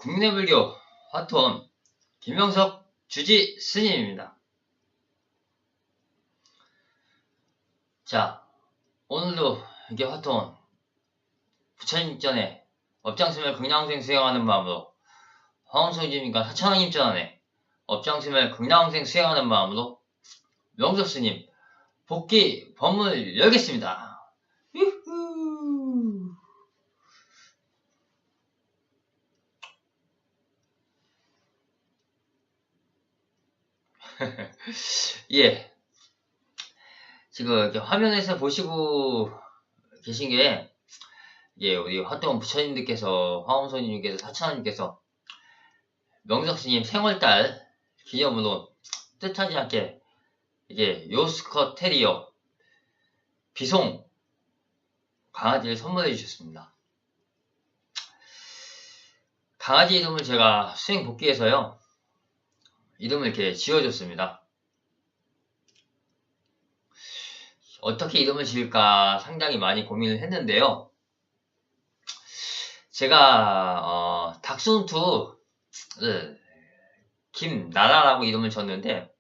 국내불교 화투원 김명석 주지 스님입니다. 자, 오늘도 이게 화투원 부처님 전에 업장스멜 극량생 수행하는 마음으로 황원소님과 사천왕님 전에 업장스멜 극량생 수행하는 마음으로 명석 스님 복귀 법문을 열겠습니다. 유후. 예. 지금 이렇게 화면에서 보시고 계신 게, 예, 우리 화투원 부처님들께서, 화엄소님께서, 사천왕님께서 명석스님 생월달 기념으로 뜻하지 않게 이게 요스컷 테리어 비송 강아지를 선물해 주셨습니다. 강아지 이름을 제가 수행 복귀해서요, 이름을 이렇게 지어줬습니다. 어떻게 이름을 지을까 상당히 많이 고민을 했는데요. 제가 닥순투 김나라라고 이름을 졌는데,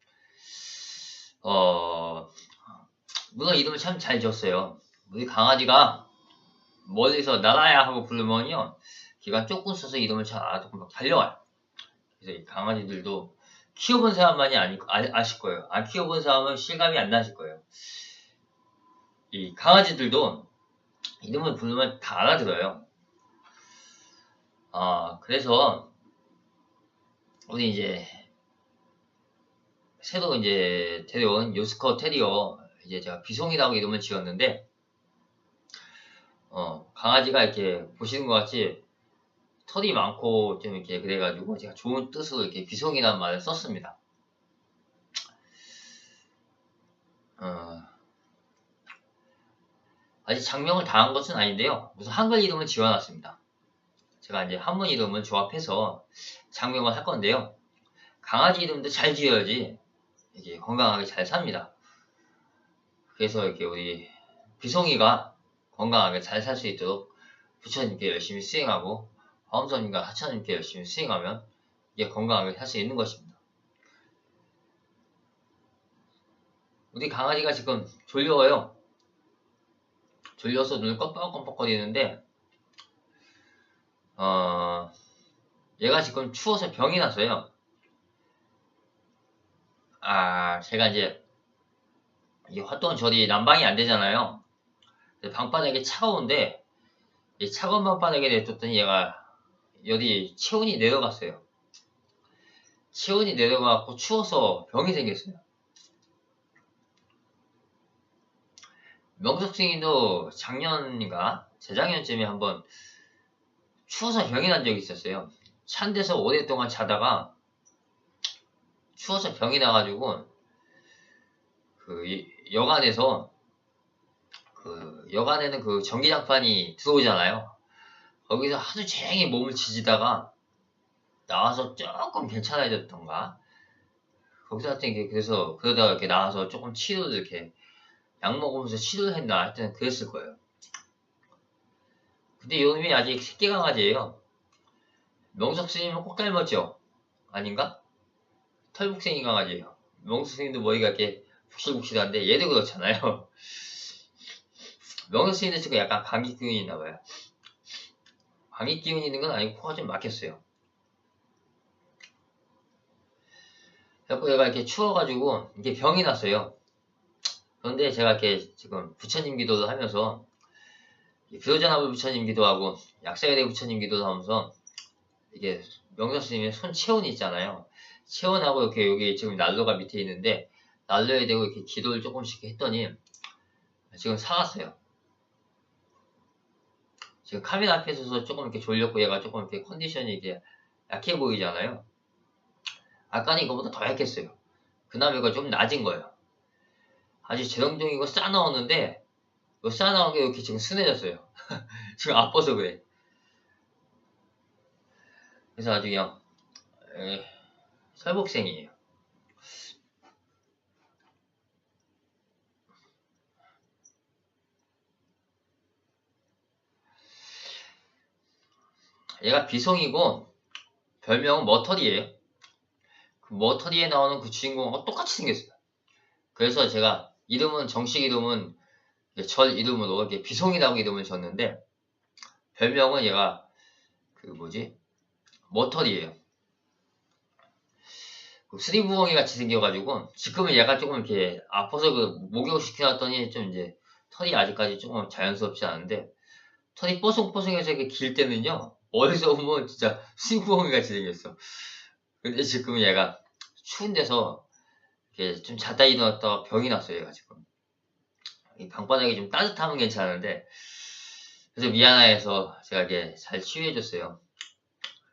물론 이름을 참 잘 지었어요. 우리 강아지가 멀리서 나라야 하고 부르면요, 귀가 조금 써서 이름을 잘 알아듣고 막 달려와요. 그래서 이 강아지들도 키워본 사람만이 아실 거예요. 안 키워본 사람은 실감이 안 나실 거예요. 이 강아지들도 이름을 부르면 다 알아들어요. 그래서 우리 이제 새로 이제 데려온 요스컷 테리어 이제 제가 비송이라고 이름을 지었는데, 강아지가 이렇게 보시는 것 같이 털이 많고 좀 이렇게 그래가지고 제가 좋은 뜻으로 이렇게 비송이라는 말을 썼습니다. 아직 장명을 다 한 것은 아닌데요. 우선 한글 이름을 지어놨습니다. 제가 이제 한문 이름을 조합해서 장명을 할 건데요. 강아지 이름도 잘 지어야지 이게 건강하게 잘 삽니다. 그래서 이렇게 우리 비송이가 건강하게 잘 살 수 있도록 부처님께 열심히 수행하고 화엄선님과 하천님께 열심히 수행하면 이게 건강하게 살 수 있는 것입니다. 우리 강아지가 지금 졸려요. 졸려서 눈을 껌뻑껌뻑거리는데, 얘가 지금 추워서 병이 났어요. 제가 이제 이 화투원 절이 난방이 안 되잖아요. 방바닥이 차가운데 이 차가운 방바닥에 냅뒀더니 얘가 열이 체온이 내려갔어요. 체온이 내려가고 추워서 병이 생겼어요. 명석스님도 작년인가 재작년쯤에 한번 추워서 병이 난 적이 있었어요. 찬 데서 오랫동안 자다가 추워서 병이 나가지고 여간에는 그 전기장판이 들어오잖아요. 거기서 하루 종일 몸을 지지다가 나와서 조금 괜찮아졌던가, 거기서 하여튼 그래서 그러다가 이렇게 나와서 조금 치료를 이렇게 약 먹으면서 치료를 했나 하여튼 그랬을 거예요. 근데 요놈이 아직 새끼 강아지예요. 명석 스님은 꼭 닮았죠? 아닌가? 털북생이 강아지예요. 명석 스님도 머리가 이렇게 북실북실한데 얘도 그렇잖아요. 명석 스님도 지금 약간 감기 기운이 있나봐요. 감기 기운이 있는 건 아니고 코가 좀 막혔어요. 그래서 얘가 이렇게 추워가지고 이게 병이 났어요. 그런데 제가 이렇게 지금 부처님 기도를 하면서 비로자나불 부처님 기도하고 약사여대 부처님 기도를 하면서 이게 명석 스님의 손 체온이 있잖아요. 체온하고 이렇게 여기 지금 난로가 밑에 있는데 난로에 대고 이렇게 기도를 조금씩 했더니 지금 살았어요. 지금 카메라 앞에 서서 조금 이렇게 졸렸고 얘가 조금 이렇게 컨디션이 이렇게 약해 보이잖아요. 아까는 이거보다 더 약했어요. 그나마 이거 좀 낮은 거예요. 아주 재롱둥이고 싸나웠는데 이 싸나온 게 이렇게 지금 순해졌어요. 지금 아파서 그래. 그래서 아주 그냥 설복생이에요. 얘가 비송이고 별명은 머터리예요. 그 머터리에 나오는 그 주인공하고 똑같이 생겼어요. 그래서 제가 이름은 정식 이름은 절 이름으로 이렇게 비송이라고 이름을 줬는데 별명은 얘가 그 뭐지 머터리예요. 그 쓰리부엉이 같이 생겨가지고 지금은 얘가 조금 이렇게 아파서 그 목욕시켜놨더니 좀 이제 털이 아직까지 조금 자연스럽지 않은데 털이 뽀송뽀송해서 이렇게 길 때는요 멀리서 보면 진짜 쓰리부엉이 같이 생겼어. 근데 지금 얘가 추운 데서 이렇게 좀 자다 일어났다가 병이 났어요. 얘가 지금 이 방바닥이 좀 따뜻하면 괜찮은데 그래서 미안해서 제가 이렇게 잘 치유해줬어요.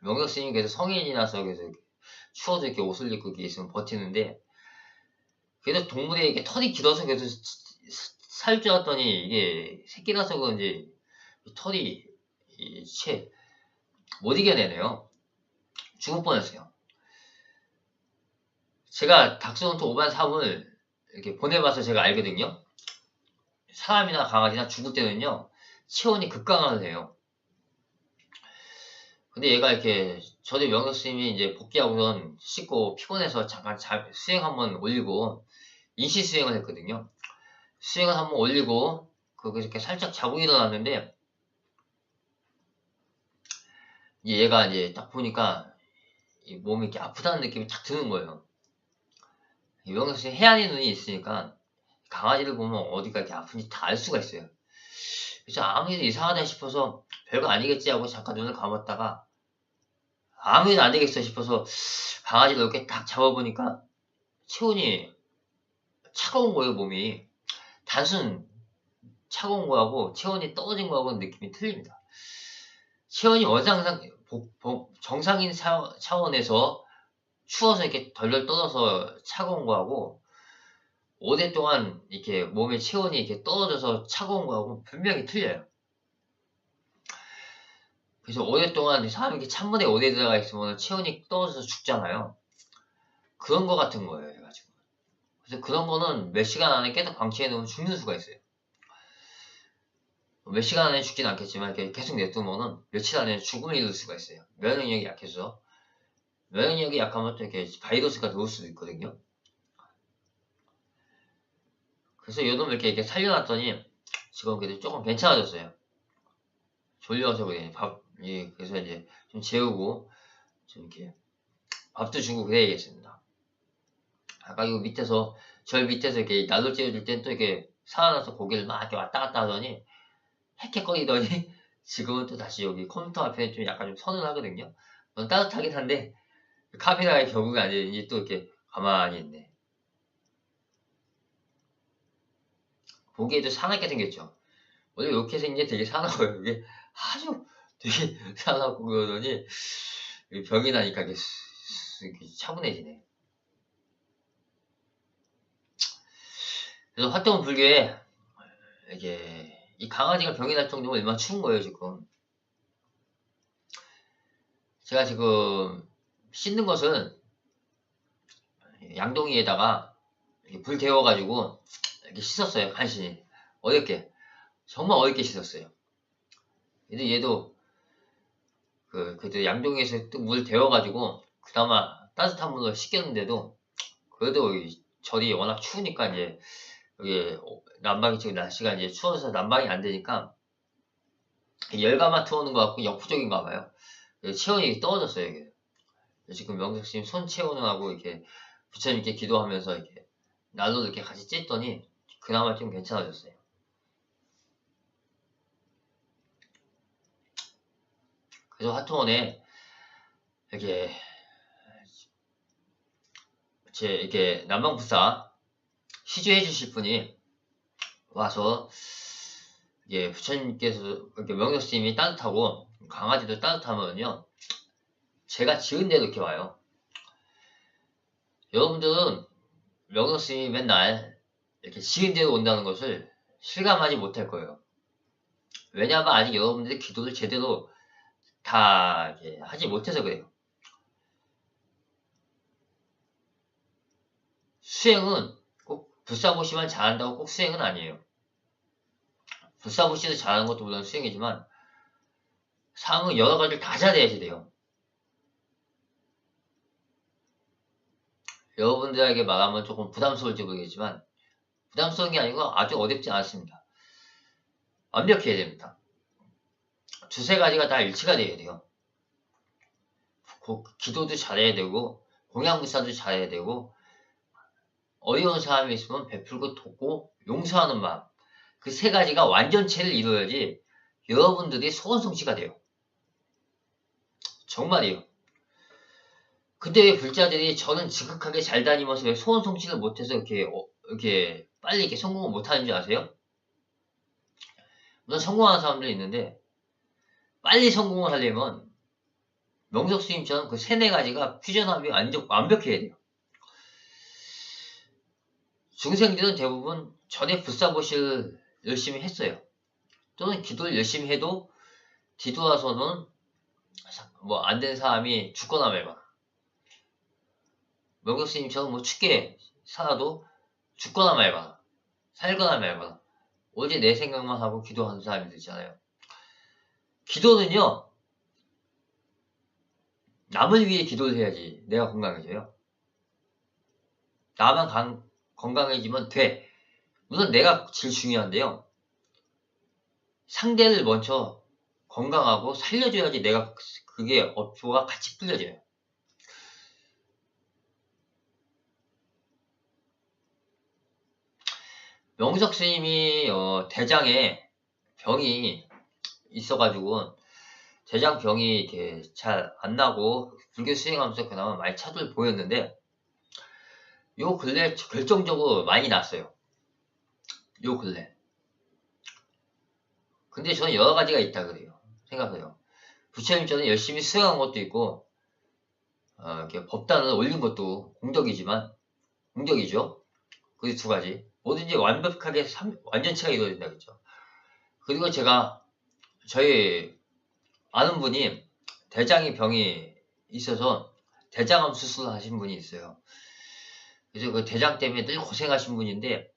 명덕스님이 그래서 성인이라서 그래서 추워도 이렇게 옷을 입고 이렇게 있으면 버티는데 그래도 동물이 이렇게 털이 길어서 그래서 살 줄 알았더니 이게 새끼라서 그런지 털이 못 이겨내네요. 죽을 뻔했어요. 제가 닥스헌터 5반 3을 이렇게 보내봐서 제가 알거든요. 사람이나 강아지나 죽을 때는요 체온이 급강하를 해요. 근데 얘가 이렇게 저도 명덕스님이 이제 복귀하고선 씻고 피곤해서 잠깐 수행 한번 올리고 인시 수행을 했거든요. 수행을 한번 올리고 거기서 이렇게 살짝 자고 일어났는데 얘가 이제 딱 보니까 이 몸이 이렇게 아프다는 느낌이 딱 드는 거예요. 명덕스님 해안의 눈이 있으니까 강아지를 보면 어디가 이렇게 아픈지 다 알 수가 있어요. 그래서 아무 일도 이상하다 싶어서 별거 아니겠지 하고 잠깐 눈을 감았다가 아무 일도 안 되겠어 싶어서 강아지를 이렇게 딱 잡아보니까 체온이 차가운 거예요. 몸이 단순 차가운 거하고 체온이 떨어진 거하고는 느낌이 틀립니다. 체온이 정상인 차원에서 추워서 이렇게 덜덜 떨어서 차가운 거하고 오랫동안 이렇게 몸의 체온이 이렇게 떨어져서 차가운 거하고 분명히 틀려요. 그래서 오랫동안 사람이 이렇게 찬물에 오래 들어가 있으면 체온이 떨어져서 죽잖아요. 그런 거 같은 거예요. 해가지고. 그래서 그런 거는 몇 시간 안에 계속 방치해 놓으면 죽는 수가 있어요. 몇 시간 안에 죽진 않겠지만 이렇게 계속 냅두면은 며칠 안에 죽음을 이룰 수가 있어요. 면역력이 약해서. 면역력이 약하면 또 이렇게 바이러스가 들어올 수도 있거든요. 그래서 요놈을 이렇게 살려놨더니 지금 그래도 조금 괜찮아졌어요. 졸려서 그래. 그래서 이제 좀 재우고 좀 이렇게 밥도 주고 그래야겠습니다. 아까 이 밑에서 절 밑에서 이렇게 난로 찌워줄 땐 또 이렇게 살아나서 고개를 막 이렇게 왔다 갔다 하더니 헥헥거리더니 지금은 또 다시 여기 컴퓨터 앞에 좀 약간 좀 서늘하거든요. 따뜻하긴 한데 카메라의 격우가 아니지 또 이렇게 가만히 있네. 보기에도 사납게 생겼죠. 원래 이렇게 생긴 게 되게 사나워요. 이게 아주 되게 사납고 그러더니 병이 나니까 이렇게 차분해지네. 그래서 활동은 불교에 이게 이 강아지가 병이 날 정도면 얼마나 추운 거예요 지금. 제가 지금 씻는 것은 양동이에다가 이렇게 불 데워가지고 이렇게 씻었어요. 간신히 어렵게 정말 어렵게 씻었어요. 근데 얘도 그래도 양동이에서 또 물 데워가지고 그나마 따뜻한 물로 씻겼는데도 그래도 절이 워낙 추우니까 이제 여기 난방이 지금 날씨가 이제 추워서 난방이 안 되니까 열감만 들어오는 것 같고 역부족인가 봐요. 체온이 떨어졌어요. 이게. 지금 명석님 손 체온을 하고 이렇게 부처님께 기도하면서 이렇게 난로를 이렇게 같이 쬐더니 그나마 좀 괜찮아졌어요. 그래서 화토원에 이렇게 이렇게 난방부사 시주해 주실 분이 와서 이게 부처님께서 이렇게 명석님이 따뜻하고 강아지도 따뜻하면요 제가 지은 대로 이렇게 와요. 여러분들은 명석님이 맨날 이렇게 지은 대로 온다는 것을 실감하지 못할 거예요. 왜냐하면 아직 여러분들이 기도를 제대로 다 하지 못해서 그래요. 수행은 꼭 불사보시만 잘한다고 꼭 수행은 아니에요. 불사보시도 잘하는 것도 물론 수행이지만 상은 여러 가지를 다 잘해야지 돼요. 여러분들에게 말하면 조금 부담스러울지 모르겠지만 부담스러운 게 아니고 아주 어렵지 않습니다. 완벽해야 됩니다. 두세 가지가 다 일치가 돼야 돼요. 기도도 잘해야 되고 공양무사도 잘해야 되고 어려운 사람이 있으면 베풀고 돕고 용서하는 마음, 그 세 가지가 완전체를 이루어야지 여러분들이 소원성취가 돼요. 정말이에요. 근데 왜 불자들이 저는 지극하게 잘 다니면서 왜 소원성취를 못해서 이렇게 빨리 이렇게 성공을 못하는 줄 아세요? 물론 성공하는 사람들이 있는데 빨리 성공을 하려면 명석스님처럼 그 세네 가지가 퓨전합이 완벽해야 돼요. 중생들은 대부분 전에 불사보시를 열심히 했어요. 또는 기도를 열심히 해도 뒤돌아서는 뭐 안 된 사람이 죽거나 말거나, 명석스님처럼 뭐 춥게 살아도 죽거나 말거나 살거나 말거나 오직 내 생각만 하고 기도하는 사람이 있잖아요. 기도는요, 남을 위해 기도를 해야지 내가 건강해져요. 나만 건강해지면 돼. 물론 내가 제일 중요한데요. 상대를 먼저 건강하고 살려줘야지 내가 그게 업조가 같이 풀려져요. 명석 스님이 대장에 병이 있어가지고 대장병이 이렇게 잘 안 나고 불교 수행하면서 그나마 많이 차도를 보였는데 요 근래 결정적으로 많이 났어요. 요 근래. 근데 저는 여러 가지가 있다 그래요. 생각해요. 부처님 저는 열심히 수행한 것도 있고 이렇게 법단을 올린 것도 공덕이죠. 그 두 가지. 뭐든지 완벽하게 완전체가 이루어진다 그랬죠. 그리고 제가 저희 아는 분이 대장의 병이 있어서 대장암 수술을 하신 분이 있어요. 그래서 그 대장 때문에 늘 고생하신 분인데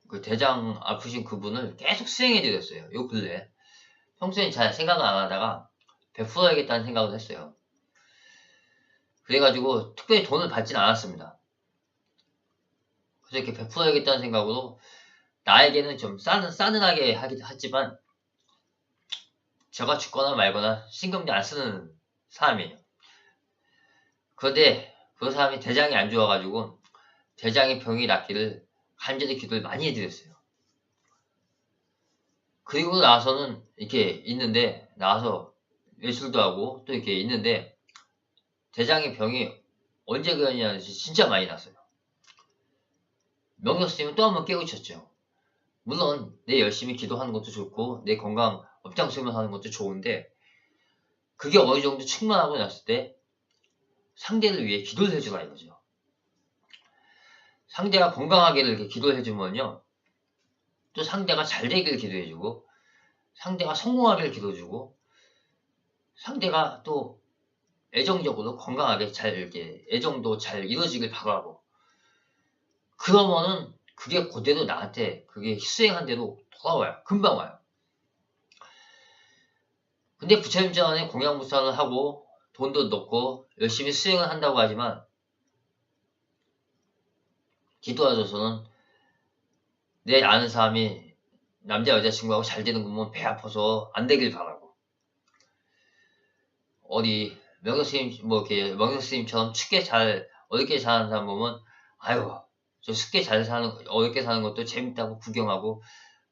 그 대장 아프신 그분을 계속 수행해 드렸어요. 요 근래. 평소에 잘 생각을 안 하다가 베풀어야겠다는 생각을 했어요. 그래가지고 특별히 돈을 받진 않았습니다. 그래서 이렇게 베풀어야겠다는 생각으로 나에게는 좀 싸늘하게 하지만 제가 죽거나 말거나 신경도 안 쓰는 사람이에요. 그런데 그 사람이 대장이 안 좋아가지고 대장의 병이 낫기를 간절히 기도를 많이 해드렸어요. 그리고 나서는 이렇게 있는데 나와서 외출도 하고 또 이렇게 있는데 대장의 병이 언제 그러냐는지 진짜 많이 났어요. 명석스님은 또 한 번 깨우쳤죠. 물론 내 열심히 기도하는 것도 좋고 내 건강 업장수면 하는 것도 좋은데 그게 어느 정도 충만하고 났을 때 상대를 위해 기도를 해주라 이거죠. 상대가 건강하기를 이렇게 기도를 해주면요. 또 상대가 잘 되기를 기도해주고 상대가 성공하기를 기도해주고 상대가 또 애정적으로 건강하게 잘 이렇게 애정도 잘 이루어지길 바라고 그러면은 그게 그대로 나한테 그게 수행한 대로 돌아와요. 금방 와요. 근데 부처님 전에 공양무사를 하고 돈도 넣고 열심히 수행을 한다고 하지만 기도하셔서는 내 아는 사람이 남자 여자친구하고 잘 되는 거 보면 배 아파서 안 되길 바라고 어디 명석스님 뭐 이렇게 명석스님처럼 춥게 잘 어렵게 사는 사람 보면 아유 저 쉽게 잘 사는 어렵게 사는 것도 재밌다고 구경하고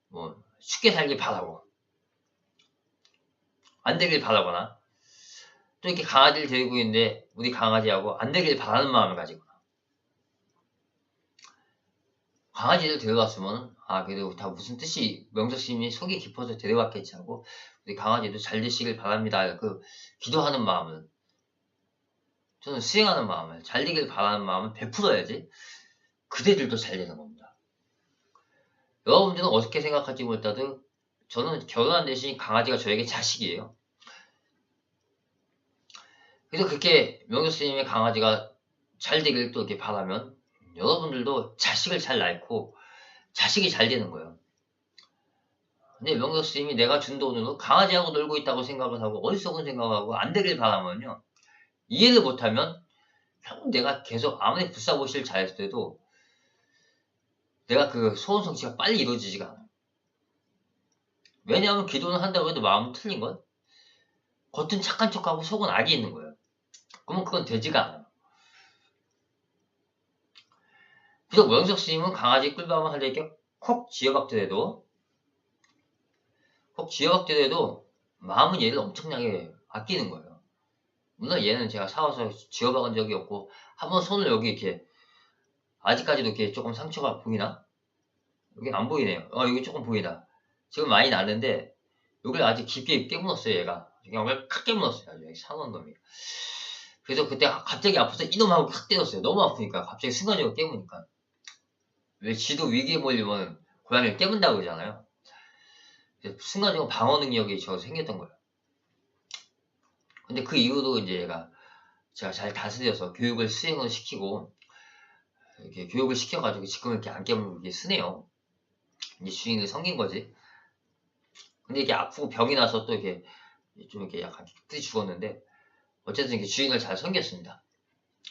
뭐 쉽게 살길 바라고 안 되길 바라거나 또 이렇게 강아지를 데리고 있는데 우리 강아지하고 안 되길 바라는 마음을 가지거나 강아지를 데려갔으면 그래도 다 무슨 뜻이 명석스님이 속이 깊어서 데려갔겠지 하고 우리 강아지도 잘 되시길 바랍니다. 그 기도하는 마음을 저는 수행하는 마음을 잘 되길 바라는 마음을 베풀어야지 그대들도 잘 되는 겁니다. 여러분들은 어떻게 생각할지 몰라도 저는 결혼한 대신 강아지가 저에게 자식이에요. 그래서 그렇게 명석스님의 강아지가 잘 되길 또 이렇게 바라면 여러분들도 자식을 잘 낳고 자식이 잘 되는 거예요. 근데 명석스님이 내가 준 돈으로 강아지하고 놀고 있다고 생각을 하고 어리석은 생각을 하고 안 되길 바라면요. 이해를 못하면 결국 내가 계속 아무리 불사보시를 잘했을 때도 내가 그 소원 성취가 빨리 이루어지지가 않아. 왜냐하면 기도는 한다고 해도 마음은 틀린 건 겉은 착한 척하고 속은 악이 있는 거예요. 그러면 그건 되지가 않아요. 그래서 오영석 스님은 강아지 끌밤을 할 때 이렇게 콕 쥐어박더라도 마음은 얘를 엄청나게 아끼는 거예요. 물론 얘는 제가 사와서 쥐어박은 적이 없고 한번 손을 여기 이렇게 아직까지도 이렇게 조금 상처가 보이나? 여기 안 보이네요. 여기 조금 보이나? 지금 많이 났는데 여기를 아주 깊게 깨물었어요. 얘가 그냥 여기를 칵 깨물었어요. 아주 상한 놈이. 그래서 그때 갑자기 아파서 이놈하고 칵 때렸어요. 너무 아프니까 갑자기 순간적으로 깨무니까. 왜 쥐도 위기에 몰리면 고양이를 깨문다고 그러잖아요. 순간적으로 방어 능력이 저 생겼던 거예요. 근데 그 이후로 이제 제가 잘 다스려서 교육을 수행을 시키고 이렇게 교육을 시켜가지고 지금 이렇게 안 깨물고 이렇게 쓰네요. 이제 주인을 섬긴 거지. 근데 이게 아프고 병이 나서 또 이렇게 좀 이렇게 약간 끝이 죽었는데 어쨌든 이렇게 주인을 잘 섬겼습니다.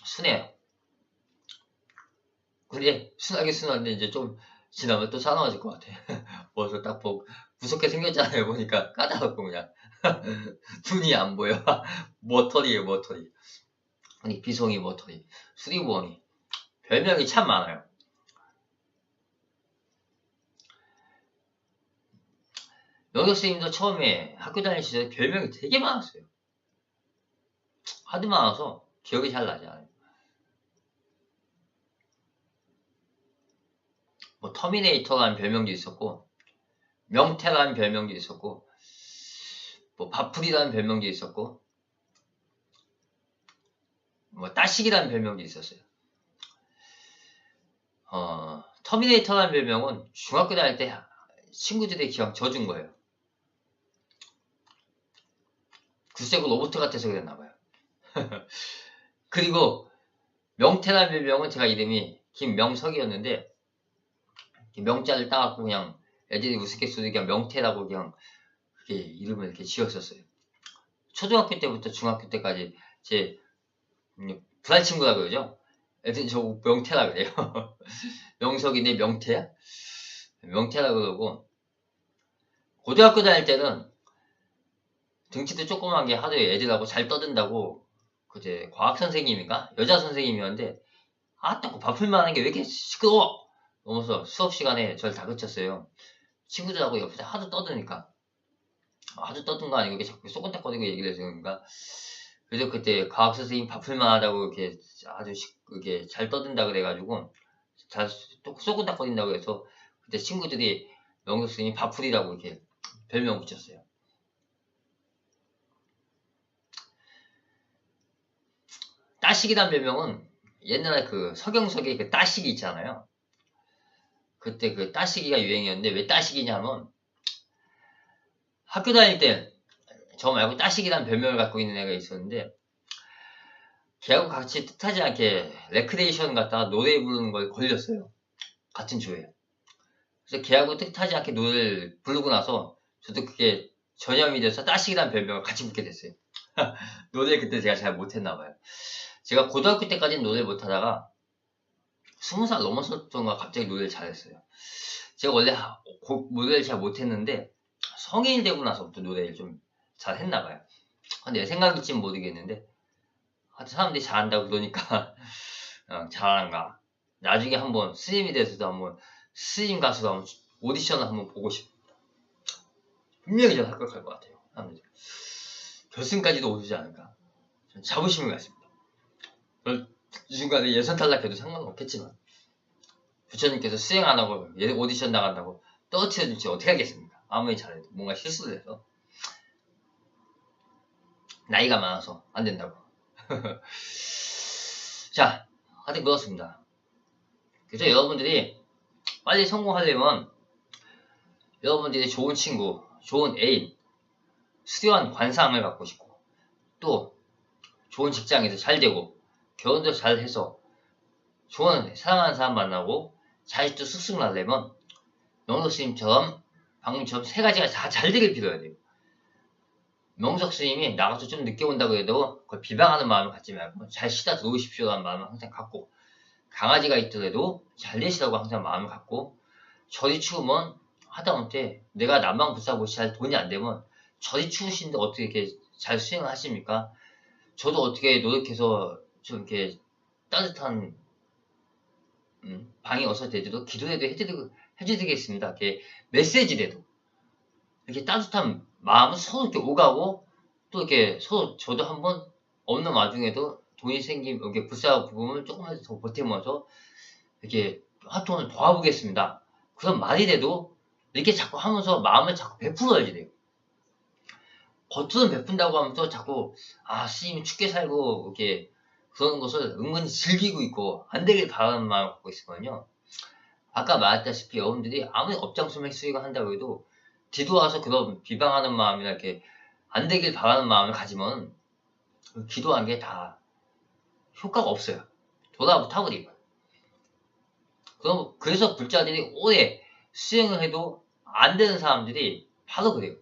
순해요. 근데 순하게 순한데 이제 좀 지나면 또 사나워질 것 같아. 벌써 딱 무섭게 생겼잖아요. 보니까 까다롭고 그냥 눈이 안 보여. 머터리에요, 머터리. 아니 비송이, 머터리, 수리부엉이. 별명이 참 많아요. 영역스님도 처음에 학교 다닐 시절에 별명이 되게 많았어요. 하도 많아서 기억이 잘 나지 않아요. 뭐 터미네이터라는 별명도 있었고 명태라는 별명도 있었고 뭐 밥풀이라는 별명도 있었고 뭐 따시기라는 별명도 있었어요. 터미네이터라는 별명은 중학교 다닐 때 친구들이 그냥 져준 거예요. 글쎄 그 로봇 같아서 그랬나봐요. 그리고 명태라는 별명은 제가 이름이 김명석이었는데 명자를 따갖고 그냥 애들이 우스갯소리 그냥 명태라고 그냥 그게 이름을 이렇게 지었었어요. 초등학교 때부터 중학교 때까지 제 불알 친구라 그러죠. 애들이 저 명태라 그래요. 명석인데 명태야? 명태라 그러고 고등학교 다닐 때는 등치도 조그만 게 하도 애들하고 잘 떠든다고 그제 과학 선생님인가 여자 선생님이었는데 아따고 바쁠만 하는 게 왜 이렇게 시끄러워? 그러면서 수업 시간에 저를 다그쳤어요. 친구들하고 옆에서 하도 떠드니까 아주 떠든 거 아니고 이렇게 자꾸 쏘근딱거리고 얘기를 해서 그런가. 그래서 그때 과학 선생님 바쁠만 하다고 이렇게 아주 이렇게 잘 떠든다 그래가지고 잘 쏘근딱거린다고 해서 그때 친구들이 영국 선생님 바풀이라고 이렇게 별명 붙였어요. 따시기란 별명은 옛날에 그 서경석의 그 따시기 있잖아요. 그때 그 따시기가 유행이었는데 왜 따시기냐면 학교 다닐 때 저 말고 따시기란 별명을 갖고 있는 애가 있었는데 걔하고 같이 뜻하지 않게 레크레이션 갔다가 노래 부르는 걸 걸렸어요. 같은 조에. 그래서 걔하고 뜻하지 않게 노래를 부르고 나서 저도 그게 전염이 돼서 따시기란 별명을 같이 붙게 됐어요. 노래를 그때 제가 잘 못했나봐요. 제가 고등학교 때까지는 노래를 못하다가 20살 넘었었던가 갑자기 노래를 잘했어요. 제가 원래 노래를 잘 못했는데 성인이 되고 나서부터 노래를 좀 잘했나봐요. 근데 내 생각일지는 모르겠는데 하여튼 사람들이 잘한다고 그러니까 잘하는가. 나중에 한번 스님이 돼서도 한번 스님 가수도 한번 오디션을 한번 보고 싶습니다. 분명히 전 합격할 것 같아요. 사람들이. 결승까지도 오르지 않을까. 전 자부심을 갖습니다. 이 중간에 예선 탈락해도 상관없겠지만 부처님께서 수행 안 하고 오디션 나간다고 떨어뜨려줄지 어떻게 하겠습니까? 아무리 잘해도 뭔가 실수를 해서 나이가 많아서 안 된다고. 자, 하여튼 그렇습니다. 그래서 여러분들이 빨리 성공하려면 여러분들이 좋은 친구, 좋은 애인, 수려한 관상을 갖고 싶고 또 좋은 직장에서 잘 되고 결혼도 잘 해서 좋은 사랑하는 사람 만나고 자식도 쑥쑥 날려면 영덕스님처럼 방금처럼 세 가지가 다 잘 되길 빌어야 돼요. 명석 스님이 나가서 좀 늦게 온다고 해도 그걸 비방하는 마음을 갖지 말고 잘 쉬다 들어오십시오라는 마음을 항상 갖고, 강아지가 있더라도 잘 되시라고 항상 마음을 갖고, 저리 추우면 하다못해 내가 난방불사고 잘 돈이 안 되면 저리 추우신데 어떻게 이렇게 잘 수행을 하십니까? 저도 어떻게 노력해서 좀 이렇게 따뜻한 방이 어서 되도록 기도라도 해드리겠습니다. 이렇게 메시지라도 이렇게 따뜻한 마음을 서로 이렇게 오가고, 또 이렇게 서로 저도 한번 없는 와중에도 돈이 생긴 이렇게 불쌍한 부분을 조금만 더 보태면서 이렇게 화통을 도와보겠습니다. 그런 말이라도 이렇게 자꾸 하면서 마음을 자꾸 베풀어야지 돼요. 겉으로는 베푼다고 하면서 자꾸 스님이 춥게 살고 이렇게 그러는 것을 은근히 즐기고 있고 안 되길 바라는 마음을 갖고 있으면요, 아까 말했다시피 여러분들이 아무리 업장수맥 수익을 한다고 해도 뒤돌아서 그런 비방하는 마음이나 이렇게 안 되길 바라는 마음을 가지면 기도한 게 다 효과가 없어요. 돌아보고 타버리고. 그래서 불자들이 오래 수행을 해도 안 되는 사람들이 바로 그래요.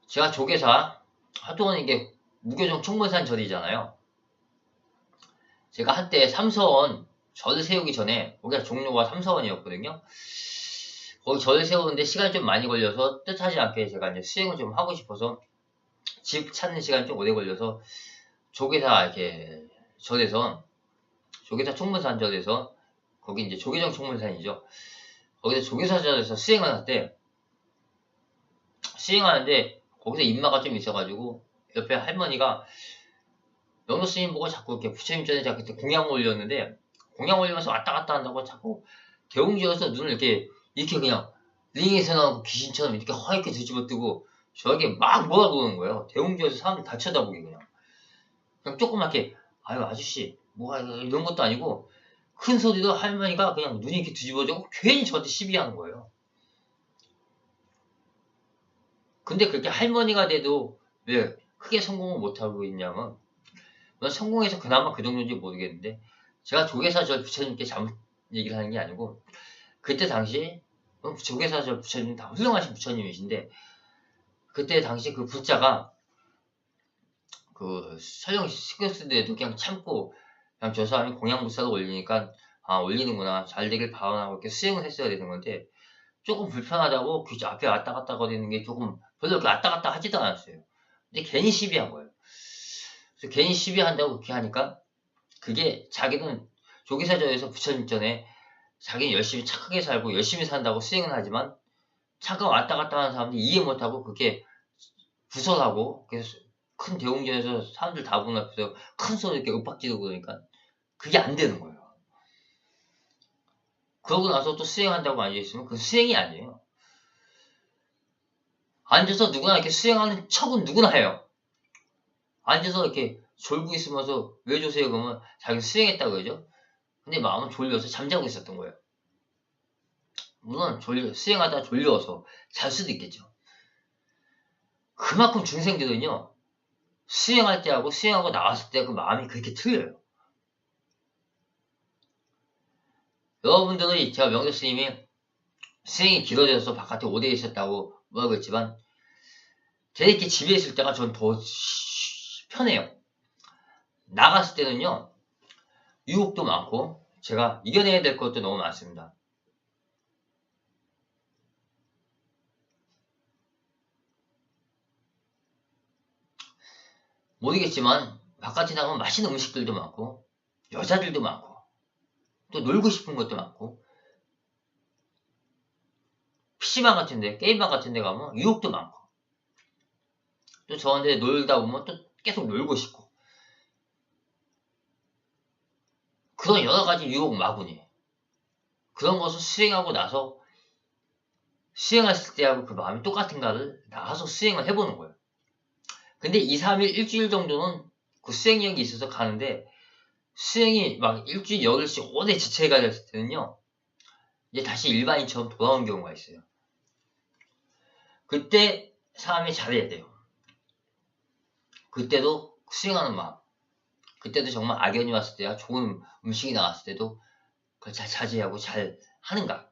제가 조계사 하동은 이게 무교정 총문산 절이잖아요. 제가 한때 삼서원 절 세우기 전에, 거기가 종로가 삼서원이었거든요. 거기 절 세우는데 시간이 좀 많이 걸려서 뜻하지 않게 제가 이제 수행을 좀 하고 싶어서 집 찾는 시간이 좀 오래 걸려서 조계사 이렇게 절에서, 조계사 총문산 절에서, 거기 이제 조계정 총문산이죠. 거기서 조계사 절에서 수행을 할 때, 수행하는데 거기서 인마가 좀 있어가지고 옆에 할머니가 명도 스님 보고 자꾸 이렇게 부처님 전에 제가 그때 공양 올렸는데, 공양 올리면서 왔다 갔다 한다고 자꾸 대웅지어서 눈을 이렇게 그냥 링에서 나온 귀신처럼 이렇게 허옇게 뒤집어뜨고 저에게 막 뭐라 그러는 거예요. 대웅지어서 사람들 다 쳐다보게 그냥 조그맣게 아유 아저씨 뭐가 이런 것도 아니고 큰 소리로 할머니가 그냥 눈이 이렇게 뒤집어지고 괜히 저한테 시비하는 거예요. 근데 그렇게 할머니가 돼도 왜 크게 성공을 못하고 있냐면, 성공해서 그나마 그 정도인지 모르겠는데, 제가 조계사절 부처님께 잘못 얘기를 하는 게 아니고, 그때 당시 조계사절 부처님 다 훌륭하신 부처님이신데, 그때 당시 그 부자가 그 설령 신경 쓰는데도 그냥 참고 그냥 저 사람이 공양불사를 올리니까 올리는구나 잘 되길 바라고 이렇게 수행을 했어야 되는 건데, 조금 불편하다고 그 앞에 왔다 갔다 거리는 게 조금 별로 이렇게 왔다 갔다 하지도 않았어요. 근데 괜히 시비한 거예요. 그래서 괜히 시비한다고 그렇게 하니까, 그게 자기는 조기사절에서 부처님 전에 자기는 열심히 착하게 살고 열심히 산다고 수행은 하지만 잠깐 왔다 갔다 하는 사람들이 이해 못하고 그게 부설하고, 그래서 큰 대웅전에서 사람들 다 보는 앞에서 큰 소리 이렇게 윽박지르고 그러니까 그게 안 되는 거예요. 그러고 나서 또 수행한다고 앉아있으면 그 수행이 아니에요. 앉아서 누구나 이렇게 수행하는 척은 누구나 해요. 앉아서 이렇게 졸고 있으면서 왜 조세요? 그러면 자기 수행했다고 그러죠. 근데 마음은 졸려서 잠자고 있었던 거예요. 물론 수행하다 졸려서 잘 수도 있겠죠. 그만큼 중생들은요, 수행할 때하고 수행하고 나왔을 때 그 마음이 그렇게 틀려요. 여러분들은 제가 명조 스님이 수행이 길어져서 바깥에 오래 있었다고 뭐라고 했지만, 제가 이렇게 집에 있을 때가 전 더 편해요. 나갔을 때는요, 유혹도 많고 제가 이겨내야 될 것도 너무 많습니다. 모르겠지만 바깥에 나가면 맛있는 음식들도 많고 여자들도 많고 또 놀고 싶은 것도 많고, PC방 같은데 게임방 같은데 가면 유혹도 많고, 또 저한테 놀다 보면 또 계속 놀고 싶고, 그런 여러가지 유혹 마구니, 그런 것을 수행하고 나서 수행했을 때하고 그 마음이 똑같은가를 나가서 수행을 해보는 거예요. 근데 2, 3일, 일주일 정도는 그 수행력이 있어서 가는데, 수행이 막 일주일, 열흘씩 오래 지체가 됐을 때는요, 이제 다시 일반인처럼 돌아오는 경우가 있어요. 그때 사람이 잘해야 돼요. 그때도 수행하는 마음, 그때도 정말 악연이 왔을 때야 좋은 음식이 나왔을 때도 그걸 잘 차지하고 잘 하는가.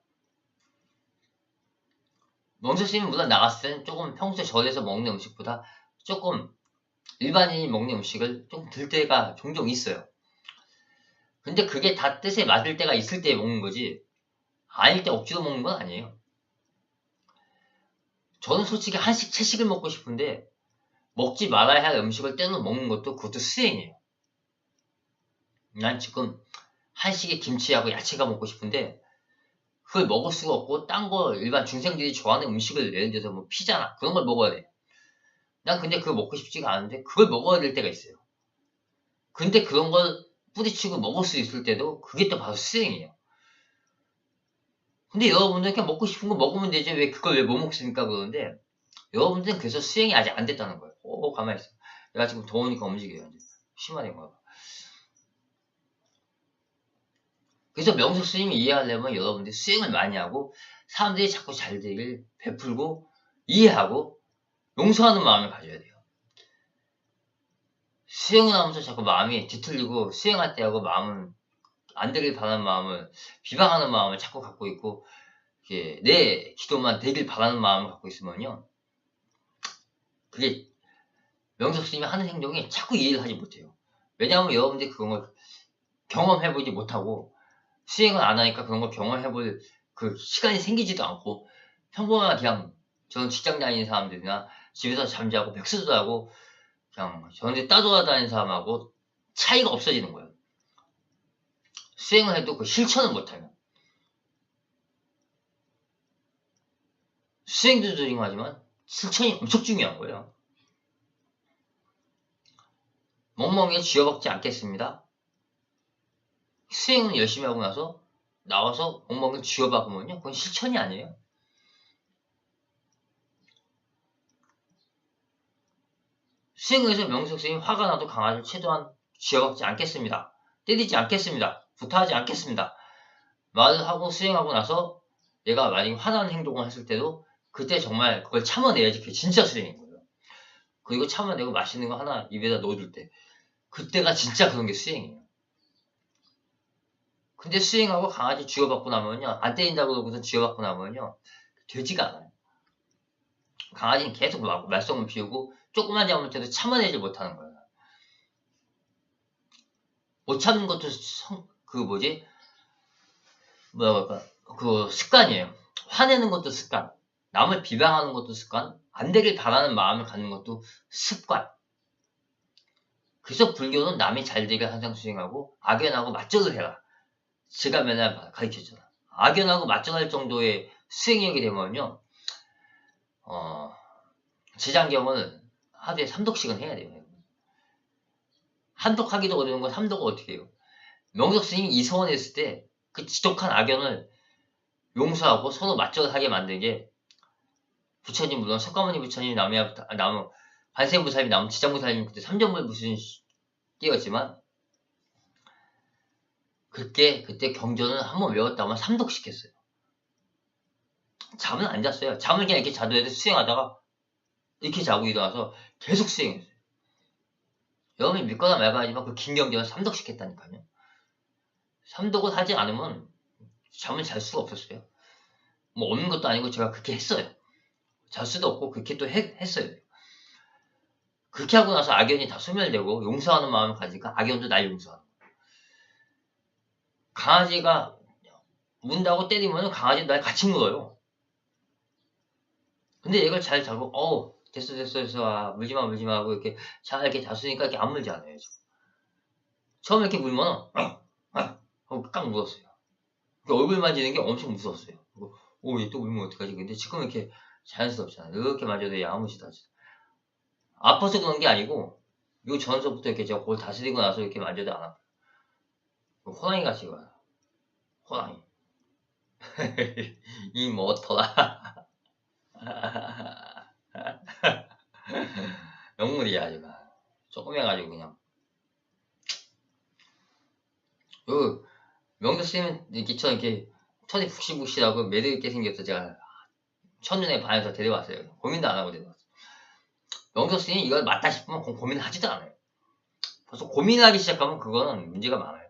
명석스님은 물론 나갔을 땐 조금 평소에 절에서 먹는 음식보다 조금 일반인이 먹는 음식을 좀 들 때가 종종 있어요. 근데 그게 다 뜻에 맞을 때가 있을 때 먹는 거지 아닐 때 억지로 먹는 건 아니에요. 저는 솔직히 한식, 채식을 먹고 싶은데 먹지 말아야 할 음식을 때로 먹는 것도 그것도 수행이에요. 난 지금 한식에 김치하고 야채가 먹고 싶은데 그걸 먹을 수가 없고 딴 거 일반 중생들이 좋아하는 음식을 예를 들어서 뭐 피자나 그런 걸 먹어야 돼. 난 근데 그걸 먹고 싶지가 않은데 그걸 먹어야 될 때가 있어요. 근데 그런 걸 뿌리치고 먹을 수 있을 때도 그게 또 바로 수행이에요. 근데 여러분들 그냥 먹고 싶은 거 먹으면 되지 왜 그걸 왜 못 먹습니까? 그러는데 여러분들은 그래서 수행이 아직 안 됐다는 거예요. 가만히 있어. 내가 지금 더우니까 움직여요. 심하네 거. 그래서 명석 스님이 이해하려면 여러분들이 수행을 많이 하고 사람들이 자꾸 잘 되길 베풀고 이해하고 용서하는 마음을 가져야 돼요. 수행을 하면서 자꾸 마음이 뒤틀리고 수행할 때하고 마음은 안 되길 바라는 마음을 비방하는 마음을 자꾸 갖고 있고 내 기도만 되길 바라는 마음을 갖고 있으면요. 그게 명석 스님이 하는 행동이 자꾸 이해를 하지 못해요. 왜냐하면 여러분들이 그런 걸 경험해보지 못하고 수행을 안 하니까 그런 걸 경험해볼 그 시간이 생기지도 않고 평범한 그냥 저는 직장 다니는 사람들이나 집에서 잠자고 백수도 하고 그냥 저한테 따돌아다니는 사람하고 차이가 없어지는 거예요. 수행을 해도 그 실천을 못하면 수행도 중요하지만 실천이 엄청 중요한 거예요. 멍멍이에 쥐어박지 않겠습니다. 수행을 열심히 하고 나서 나와서 멍멍이를 쥐어박으면요 그건 실천이 아니에요. 수행에서 명석스님이 화가 나도 강아지를 최대한 쥐어박지 않겠습니다. 때리지 않겠습니다. 구타하지 않겠습니다. 말을 하고 수행하고 나서 얘가 만약에 화나는 행동을 했을 때도 그때 정말 그걸 참아내야지 그게 진짜 수행인 거예요. 그리고 참아내고 맛있는 거 하나 입에다 넣어줄 때 그때가 진짜 그런 게 수행이에요. 근데 수행하고 강아지 쥐어박고 나면요 안 때린다고 그러고서 쥐어박고 나면요 되지가 않아요. 강아지는 계속 말썽을 피우고 조그만 잘못해도 참아내지 못하는 거예요. 못 참는 것도 그 습관이에요. 화내는 것도 습관, 남을 비방하는 것도 습관, 안 되길 바라는 마음을 갖는 것도 습관. 그래서 불교는 남이 잘 되길 항상 수행하고 악연하고 맞절을 해라. 제가 맨날 가르쳤잖아. 악연하고 맞절할 정도의 수행력이 되면요. 지장경을 하루에 3독씩은 해야 돼요. 한독 하기도 어려운 건 3독을 어떻게 해요? 명석스님이 이서원에 있을 때 그 지독한 악연을 용서하고 서로 맞절을 하게 만들게 부처님 물론 석가모니 부처님이 나무 관세음보살님이 나무 지장보살님 그때 삼전물 무슨 띄었지만 그때 경전을 한번 외웠다면 3독씩 했어요. 잠은 안 잤어요. 잠을 그냥 이렇게 자도 해도 수행하다가 이렇게 자고 일어나서 계속 수행했어요. 여러분이 믿거나 말거나 하지만 그 긴 경전을 3독씩 했다니까요. 3독을 하지 않으면 잠을 잘 수가 없었어요. 뭐 없는 것도 아니고 제가 그렇게 했어요. 잘 수도 없고 그렇게 또 했어요. 그렇게 하고 나서 악연이 다 소멸되고 용서하는 마음을 가지니까 악연도 날 용서하는 거예요. 강아지가 문다고 때리면 강아지도 날 같이 물어요. 근데 얘가 잘 자고 됐어 물지마 하고 이렇게 잘 이렇게 자수니까 이렇게 안 물지 않아요. 지금. 처음에 이렇게 물면 하고 깍 물었어요. 얼굴 만지는 게 엄청 무서웠어요. 얘 또 울면 어떡하지? 근데 지금 이렇게 자연스럽잖아요. 이렇게 만져도 얘 아무 짓도 하지. 아파서 그런 게 아니고 요 전서부터 이렇게 제가 그걸 다스리고 나서 이렇게 만져도 안 아파요. 호랑이 같이 가요. 호랑이. 이 뭐더라. 영물이야 제가. 조금 해가지고 그냥. 명도쌤은 이렇게 털이 푹신푹신하고 매력 있게 생겨서 제가 첫눈에 반해서 데려왔어요. 고민도 안 하고 데려왔어요. 명도쌤이 이걸 맞다 싶으면 고민을 하지도 않아요. 벌써 고민하기 시작하면 그거는 문제가 많아요.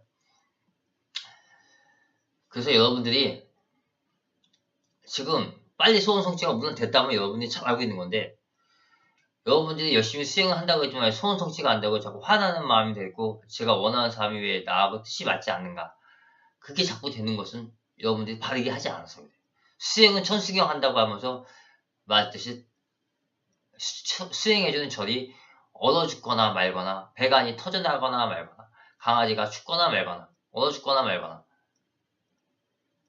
그래서 여러분들이 지금 빨리 소원 성취가 물론 됐다면 여러분들이 잘 알고 있는 건데, 여러분들이 열심히 수행을 한다고 했지만 소원 성취가 안 되고 자꾸 화나는 마음이 되고, 제가 원하는 사람이 왜 나하고 뜻이 맞지 않는가, 그게 자꾸 되는 것은 여러분들이 바르게 하지 않아서 그래요. 수행은 천수경 한다고 하면서 말했듯이 수행해주는 절이 얼어 죽거나 말거나, 배관이 터져나거나 말거나, 강아지가 죽거나 말거나, 얼어 죽거나 말거나,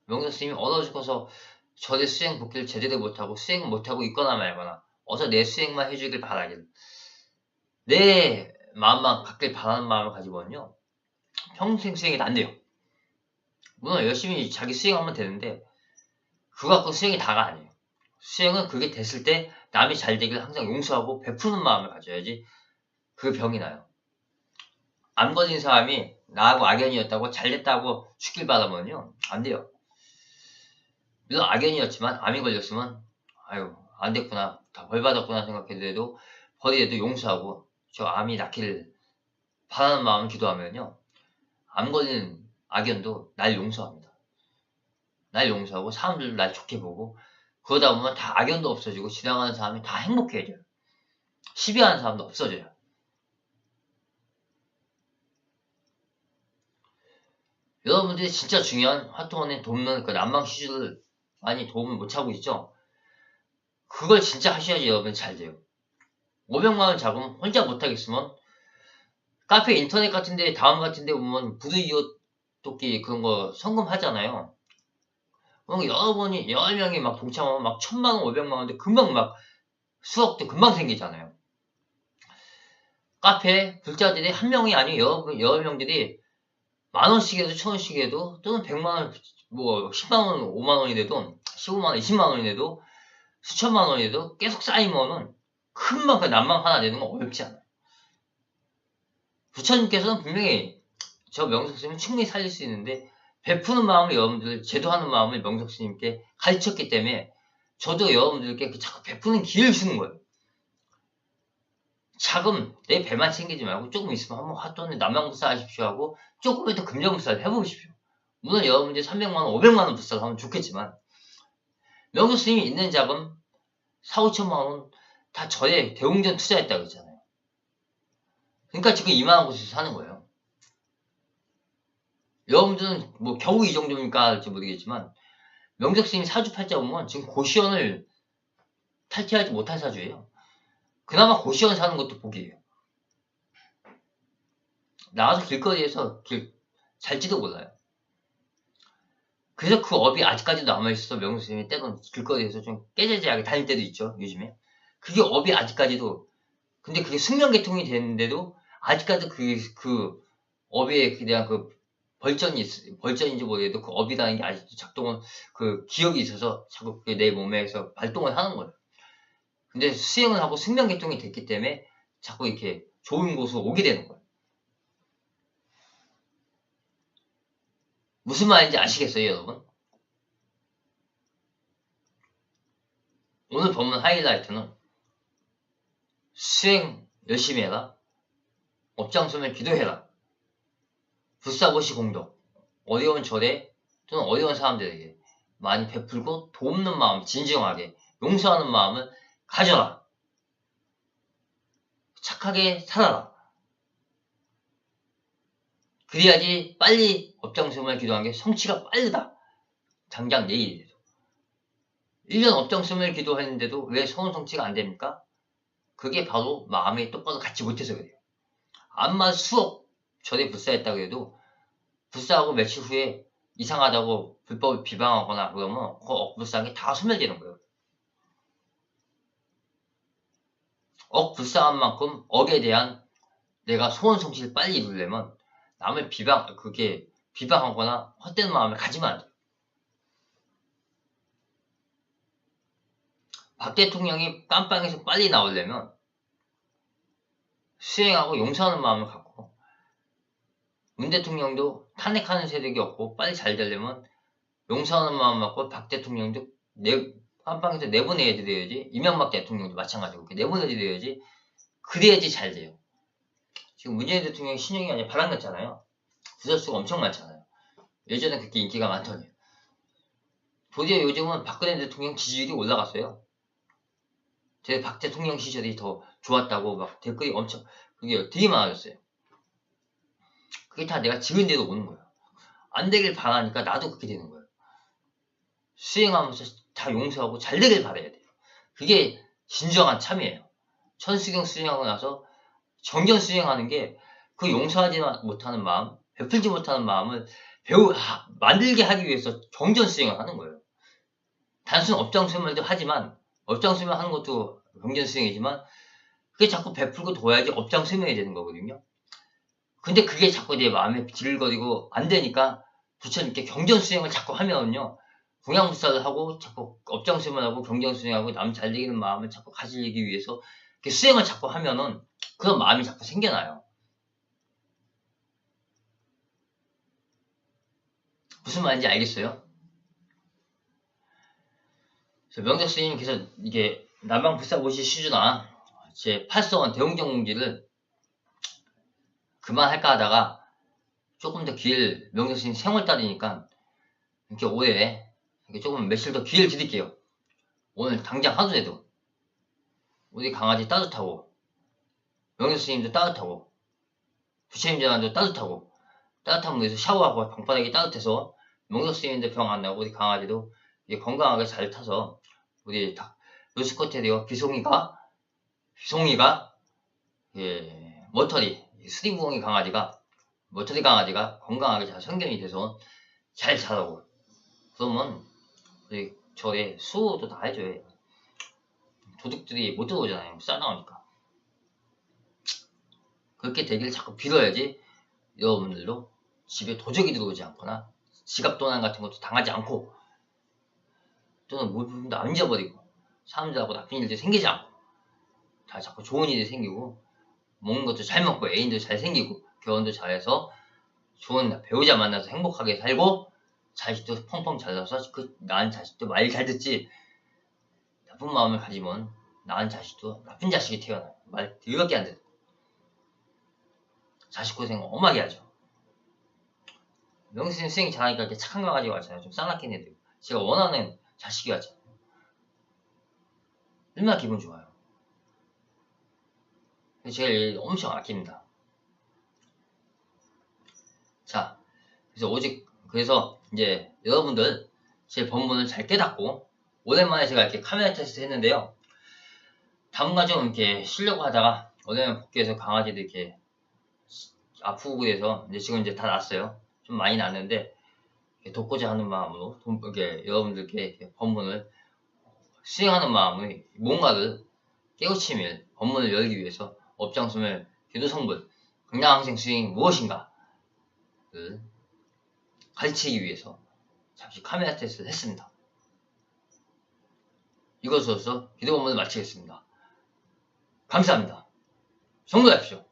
명성스님이 얼어 죽어서 절의 수행 복귀를 제대로 못하고 수행을 못하고 있거나 말거나, 어서 내 수행만 해주길 바라길, 내 마음만 갖길 바라는 마음을 가지고는요, 평생 수행이 안 돼요. 물론 열심히 자기 수행하면 되는데, 그거 갖고 수행이 다가 아니에요. 수행은 그게 됐을 때 남이 잘 되길 항상 용서하고 베푸는 마음을 가져야지 그 병이 나요. 암 걸린 사람이 나하고 악연이었다고 잘 됐다고 죽길 바라면요, 안 돼요. 물론 악연이었지만 암이 걸렸으면 아유 안 됐구나, 다 벌 받았구나 생각해도 벌이라도 용서하고 저 암이 낫기를 바라는 마음을 기도하면요, 암 걸린 악연도 날 용서합니다. 날 용서하고 사람들도 날 좋게 보고, 그러다 보면 다 악연도 없어지고 지나가는 사람이 다 행복해져요. 시비하는 사람도 없어져요. 여러분들이 진짜 중요한 화통원에 돕는 그 난방시주를 많이 도움을 못 하고 있죠? 그걸 진짜 하셔야지 여러분 잘 돼요. 500만원 자금 혼자 못하겠으면 카페 인터넷 같은데 다음 같은데 보면 부르이웃 돕기 그런 거 성금하잖아요. 여러분이 10명이 막 동참하면 막 1000만원 500만원인데 금방 막 수억도 금방 생기잖아요. 카페 불자들이 한 명이 아니고 여러 명들이 만원씩 해도 1000원씩 해도 또는 100만원 뭐 10만원 5만원이 돼도 15만원 20만원이 돼도 수천만원이 돼도 계속 쌓이면은 금방 그 난방 하나 내는 건 어렵지 않아요. 부처님께서는 분명히 저 명석스님은 충분히 살릴 수 있는데, 베푸는 마음을 여러분들, 제도하는 마음을 명석스님께 가르쳤기 때문에 저도 여러분들께 자꾸 베푸는 기회를 주는 거예요. 자금 내 배만 챙기지 말고 조금 있으면 한번 화돈에 남양불사 하십시오 하고 조금이라도 금전불사를 해보십시오. 물론 여러분들이 300만원 500만원 불사를 하면 좋겠지만, 명석스님이 있는 자금 4, 5천만원 다 저에 대웅전 투자했다고 했잖아요. 그러니까 지금 이만한 곳에서 사는 거예요. 여러분들은 뭐 겨우 이 정도니까 할지 모르겠지만, 명석스님이 사주팔자 보면 지금 고시원을 탈퇴하지 못한 사주예요. 그나마 고시원 사는 것도 복이에요. 나가서 길거리에서 잘지도 몰라요. 그래서 그 업이 아직까지도 남아있어서 명석스님이 때론 길거리에서 좀 깨재재하게 다닐 때도 있죠, 요즘에. 그게 업이 아직까지도, 근데 그게 숙명계통이 되는데도 아직까지 그 업에 대한 그 벌전인지 모르겠도 그 업이라는 게 아직도 작동은, 그 기억이 있어서 자꾸 그게 내 몸에서 발동을 하는 거예요. 근데 수행을 하고 숙명계통이 됐기 때문에 자꾸 이렇게 좋은 곳으로 오게 되는 거예요. 무슨 말인지 아시겠어요, 여러분? 오늘 본문 하이라이트는 수행 열심히 해라, 업장소면 기도해라, 불사고시 공덕, 어려운 절에 또는 어려운 사람들에게 많이 베풀고 돕는 마음, 진정하게 용서하는 마음을 가져라. 착하게 살아라. 그래야지 빨리 업장수명을 기도한 게 성취가 빠르다. 당장 내일이라도. 1년 업장수명을 기도했는데도 왜 소원 성취가 안 됩니까? 그게 바로 마음이 똑바로 같지 못해서 그래요. 암만 수억 절에 불사했다고 해도 불사하고 며칠 후에 이상하다고 불법을 비방하거나 그러면 그 억불사한 게 다 소멸되는 거예요. 억불사한 만큼 억에 대한 내가 소원 성취를 빨리 이루려면 남을 비방하거나 헛되는 마음을 가지면 안 돼요. 박 대통령이 깜빵에서 빨리 나오려면 수행하고 용서하는 마음을 갖고, 문 대통령도 탄핵하는 세력이 없고 빨리 잘 되려면 용서하는 마음 갖고 박 대통령도 깜빵에서 내보내드려야지, 이명박 대통령도 마찬가지고 내보내드려야지, 그래야지 잘 돼요. 지금 문재인 대통령이 신용이 아니라 바람났잖아요. 부자수가 엄청 많잖아요. 예전에 그렇게 인기가 많더니 도리어 요즘은 박근혜 대통령 지지율이 올라갔어요. 제 박 대통령 시절이 더 좋았다고 막 댓글이 엄청 그게 되게 많아졌어요. 그게 다 내가 지은 대로 오는 거예요. 안 되길 바라니까 나도 그렇게 되는 거예요. 수행하면서 다 용서하고 잘 되길 바라야 돼요. 그게 진정한 참이에요. 천수경 수행하고 나서 정견 수행하는 게 그 용서하지 못하는 마음, 베풀지 못하는 마음을 만들게 하기 위해서 정견 수행을 하는 거예요. 단순 업장수행도 하지만 업장수행 하는 것도 정견 수행이지만 그게 자꾸 베풀고 둬야지 업장수행이 되는 거거든요. 근데 그게 자꾸 내 마음에 비틀거리고 안 되니까 부처님께 경전수행을 자꾸 하면요. 공양불사를 하고 자꾸 업장수행을 하고 경전수행하고 남 잘 되기는 마음을 자꾸 가지기 위해서 수행을 자꾸 하면은 그런 마음이 자꾸 생겨나요. 무슨 말인지 알겠어요? 명작스님께서 이게 남방불사고시 시주나 제 8서원 대웅정공지를 그만할까 하다가 조금 더 기회를 명작스님 생월달이니까 이렇게 올해 이렇게 조금 며칠 더 기회를 드릴게요. 오늘 당장 하루라도 우리 강아지 따뜻하고 명작스님도 따뜻하고 부처님 전환도 따뜻하고 따뜻한 물에서 샤워하고 방바닥이 따뜻해서 명작스님도 병 안 나고 우리 강아지도 건강하게 잘 타서 우리 로스코테리어 비송이가 머터리 스리무엉이 강아지가 머터리 강아지가 건강하게 잘 성견이 돼서 잘 자라고 그러면 우리 저의 수호도 다 해줘요. 도둑들이 못 들어오잖아요. 싸나오니까. 그렇게 되기를 자꾸 빌어야지 여러분들도 집에 도적이 들어오지 않거나 지갑도난 같은 것도 당하지 않고 또는 물품도 안 잊어버리고 사람들하고 나쁜 일도 생기지 않고 다 자꾸 좋은 일이 생기고 먹는 것도 잘 먹고 애인도 잘 생기고 결혼도 잘해서 좋은 배우자 만나서 행복하게 살고 자식도 펑펑 잘 나서 낳은 자식도 말 잘 듣지 나쁜 마음을 가지면 낳은 자식도 나쁜 자식이 태어나요. 말 더럽게 안 듣고 자식 고생 엄하게 하죠. 명수님 수행이 잘하니까 이렇게 착한 강아지가 왔잖아요. 좀 싸납긴 해도 제가 원하는 자식이 왔잖아요. 얼마나 기분 좋아요. 제가 엄청 아낍니다. 자, 그래서 이제 여러분들 제 본문을 잘 깨닫고 오랜만에 제가 이렇게 카메라 테스트 했는데요. 당분간 좀 이렇게 쉬려고 하다가 오랜만에 복귀해서 강아지들 이렇게 아프고 그래서 지금 이제 다 났어요. 좀 많이 났는데 돕고자 하는 마음으로 여러분들께 본문을 수행하는 마음의 뭔가를 깨우치며 법문을 열기 위해서 업장수멸, 기도성불, 극락항생 수행이 무엇인가를 가르치기 위해서 잠시 카메라 테스트를 했습니다. 이것으로서 기도 법문을 마치겠습니다. 감사합니다. 성도하십시오.